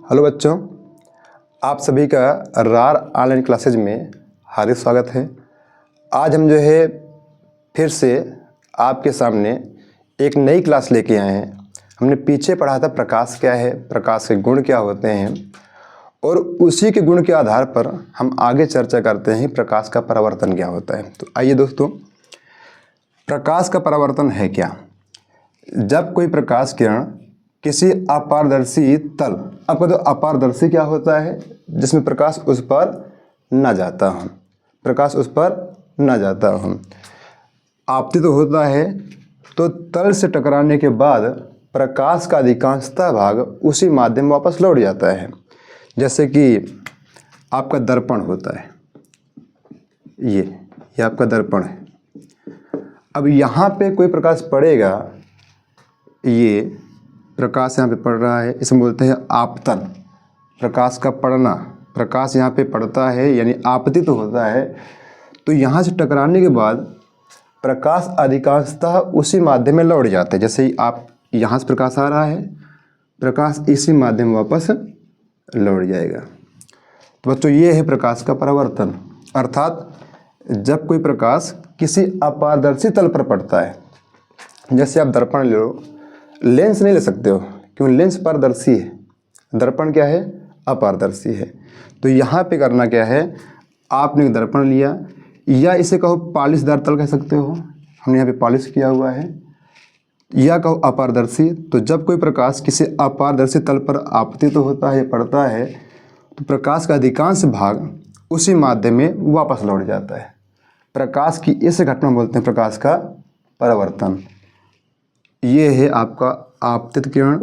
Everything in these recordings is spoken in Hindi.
हेलो बच्चों, आप सभी का रार ऑनलाइन क्लासेज में हार्दिक स्वागत है। आज हम जो है फिर से आपके सामने एक नई क्लास लेके आए हैं। हमने पीछे पढ़ा था प्रकाश क्या है, प्रकाश के गुण क्या होते हैं, और उसी के गुण के आधार पर हम आगे चर्चा करते हैं प्रकाश का परावर्तन क्या होता है। तो आइए दोस्तों, प्रकाश का परावर्तन है क्या। जब कोई प्रकाश किरण किसी अपारदर्शी तल, आपको तो अपारदर्शी क्या होता है, जिसमें प्रकाश उस पर न जाता हो, प्रकाश उस पर न जाता हो, आपतित तो होता है, तो तल से टकराने के बाद प्रकाश का अधिकांशतः भाग उसी माध्यम में वापस लौट जाता है। जैसे कि आपका दर्पण होता है, ये आपका दर्पण है। अब यहाँ पे कोई प्रकाश पड़ेगा, ये प्रकाश यहाँ पे पड़ रहा है, इसमें बोलते हैं आपतन। प्रकाश का पड़ना, प्रकाश यहाँ पे पड़ता है यानी आपतित तो होता है, तो यहाँ से टकराने के बाद प्रकाश अधिकांशतः उसी माध्यम में लौट जाता है। जैसे ही आप यहाँ से प्रकाश आ रहा है, प्रकाश इसी माध्यम में वापस लौट जाएगा। तो बच्चों, ये है प्रकाश का परावर्तन। अर्थात जब कोई प्रकाश किसी अपारदर्शी तल पर पड़ता है, जैसे आप दर्पण ले लो, लेंस नहीं ले सकते हो क्यों, लेंस पारदर्शी है, दर्पण क्या है, अपारदर्शी है। तो यहाँ पे करना क्या है, आपने एक दर्पण लिया, या इसे कहो पॉलिशदार तल कह सकते हो, हमने यहाँ पे पॉलिश किया हुआ है, या कहो अपारदर्शी। तो जब कोई प्रकाश किसी अपारदर्शी तल पर आपतित तो होता है, पड़ता है, तो प्रकाश का अधिकांश भाग उसी माध्यम में वापस लौट जाता है। प्रकाश की इस घटना बोलते हैं प्रकाश का परावर्तन। ये है आपका आपतित किरण,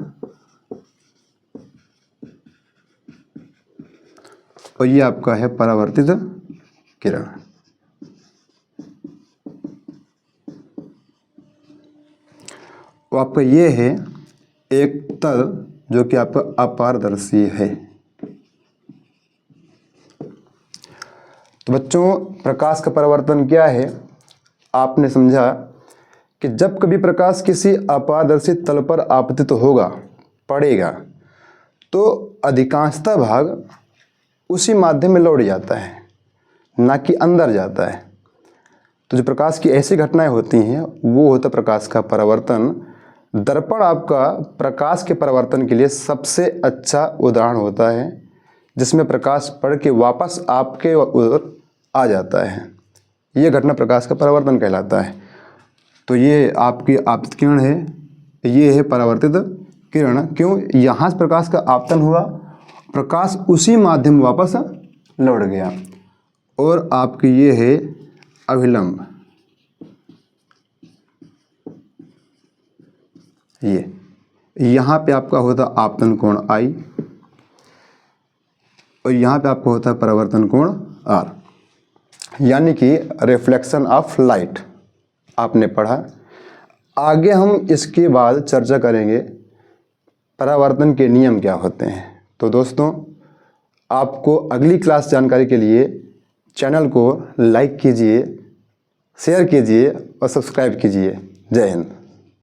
और ये आपका है परावर्तित किरण। तो आपका ये है एक तल जो कि आपका अपारदर्शी है। तो बच्चों, प्रकाश का परावर्तन क्या है, आपने समझा कि जब कभी प्रकाश किसी अपारदर्शी तल पर आपतित होगा, पड़ेगा, तो अधिकांशतः भाग उसी माध्यम में लौट जाता है, ना कि अंदर जाता है। तो जो प्रकाश की ऐसी घटनाएं होती हैं वो होता प्रकाश का परावर्तन। दर्पण आपका प्रकाश के परावर्तन के लिए सबसे अच्छा उदाहरण होता है, जिसमें प्रकाश पड़ के वापस आपके ओर आ जाता है। ये घटना प्रकाश का परावर्तन कहलाता है। तो ये आपकी आपतित किरण है, ये है परावर्तित किरण। क्यों, यहाँ से प्रकाश का आपतन हुआ, प्रकाश उसी माध्यम वापस लौट गया। और आपकी ये है अभिलंब, ये यहाँ पे आपका होता आपतन कोण I, और यहाँ पे आपका होता है परावर्तन कोण R, यानी कि रिफ्लेक्शन ऑफ लाइट आपने पढ़ा। आगे हम इसके बाद चर्चा करेंगे परावर्तन के नियम क्या होते हैं। तो दोस्तों, आपको अगली क्लास जानकारी के लिए चैनल को लाइक कीजिए, शेयर कीजिए और सब्सक्राइब कीजिए। जय हिंद।